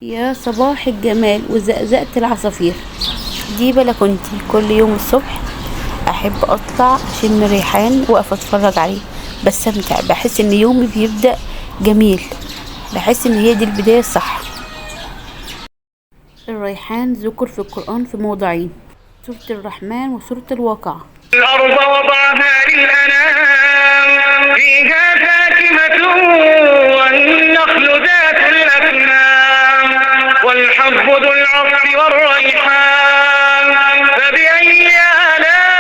يا صباح الجمال وزقزقة العصافير. دي بلكونتي كل يوم الصبح احب اطلع اشم ريحان واقف اتفرج عليه، بستمتع، بحس ان يومي بيبدأ جميل، بحس ان هي دي البداية الصح. الريحان ذكر في القرآن في موضعين، سورة الرحمن وسورة الواقع. الأرض وضعها للأنام فيها فاكهة والنخل ذات الأكمام والحب ذو العصف والريحان فبأي آلاء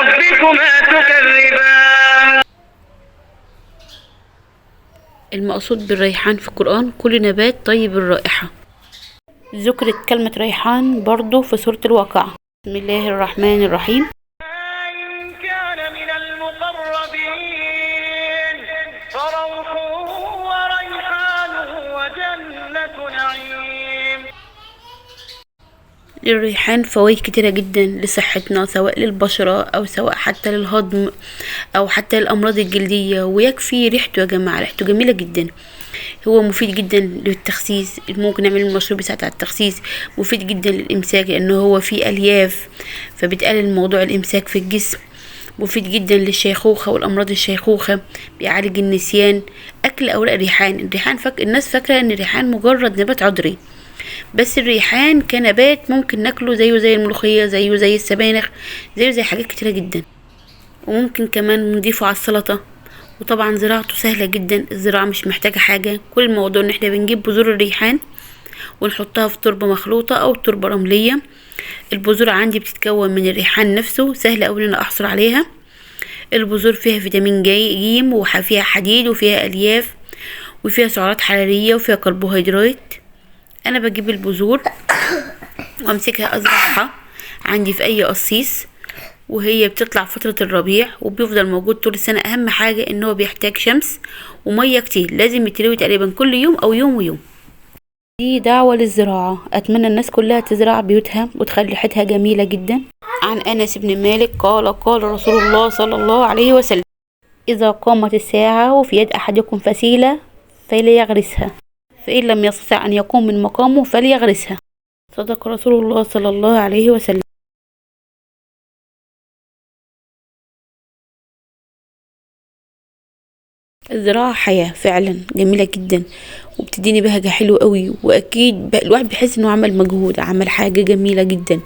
ربكما تكذبان. المقصود بالريحان في القرآن كل نبات طيب الرائحة. ذكرت كلمة ريحان برضو في سورة الواقع. بسم الله الرحمن الرحيم. إن كان من المقربين فروح وريحان وجنة نعيم. للريحان فوائد كتيرة جدا لصحتنا، سواء للبشرة أو سواء حتى للهضم أو حتى للأمراض الجلدية، ويكفي ريحته يا جماعة، ريحته جميلة جدا. هو مفيد جدا للتخسيس، ممكن نعمل المشروب بتاع التخسيس. مفيد جدا للإمساك لأنه هو فيه ألياف فبتقلل موضوع الإمساك في الجسم. مفيد جدا للشيخوخة والأمراض الشيخوخة، بيعالج النسيان. أكل أوراق الريحان الناس فاكرة إن الريحان مجرد نبات عضري، بس الريحان كنبات ممكن ناكله زيه زي الملوخية، زيه زي السبانخ، زيه زي حاجات كتيرة جدا، وممكن كمان نضيفه على السلطة. وطبعا زراعته سهلة جدا، الزراعة مش محتاجة حاجة، كل الموضوع ان احنا بنجيب بذور الريحان ونحطها في تربة مخلوطة او تربة رملية. البذور عندي بتتكون من الريحان نفسه، سهل اوي ان انا احصل عليها. البذور فيها فيتامين جيم وفيها حديد وفيها الياف وفيها سعرات حرارية وفيها كربوهيدرات. انا بجيب البذور وامسكها ازرعها عندي في اي قصيص، وهي بتطلع فترة الربيع وبيفضل موجود طول السنة. اهم حاجة ان هو بيحتاج شمس ومية كتير، لازم يتروي تقريبا كل يوم او يوم ويوم. دي دعوة للزراعة، اتمنى الناس كلها تزرع بيوتها وتخلي ريحتها جميلة جدا. عن انس بن مالك قال رسول الله صلى الله عليه وسلم: اذا قامت الساعة وفي يد احدكم فسيلة فليغرسها، فان لم يستطع ان يقوم من مقامه فليغرسها. صدق رسول الله صلى الله عليه وسلم. الزراعة حياة فعلا جميلة جدا، وبتديني بهجة حلوة قوي، واكيد الواحد بيحس انه عمل مجهود، عمل حاجة جميلة جدا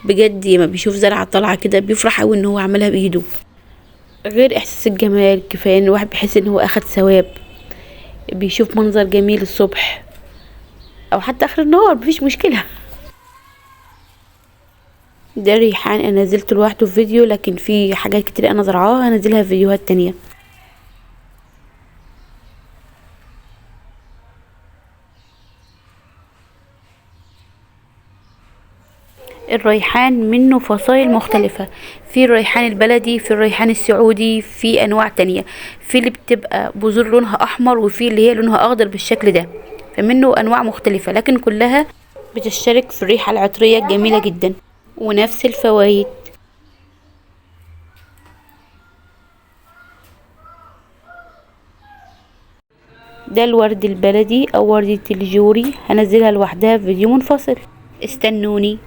بجد. لما بيشوف زرعة طالعة كده بيفرح قوي ان هو عملها بايده. غير احساس الجمال، كفاية ان الواحد بيحس ان هو اخد ثواب، بيشوف منظر جميل الصبح او حتى اخر النهار، مفيش مشكلة. ده الريحان انا نزلته لوحده في فيديو، لكن في حاجات كتير انا زرعاها هنزلها في فيديوهات تانية. الريحان منه فصائل مختلفة، في الريحان البلدي، في الريحان السعودي، في انواع تانية، في اللي بتبقى بذور لونها احمر وفي اللي هي لونها اخضر بالشكل ده، فمنه انواع مختلفة لكن كلها بتشترك في الريحة العطرية الجميلة جدا ونفس الفوائد. ده الورد البلدي او وردة الجوري، هنزلها لوحدها في فيديو منفصل، استنوني.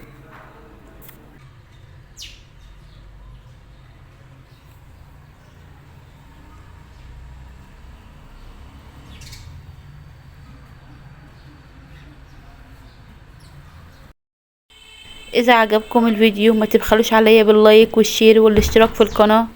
اذا عجبكم الفيديو ما تبخلوش عليا باللايك والشير والاشتراك في القناة.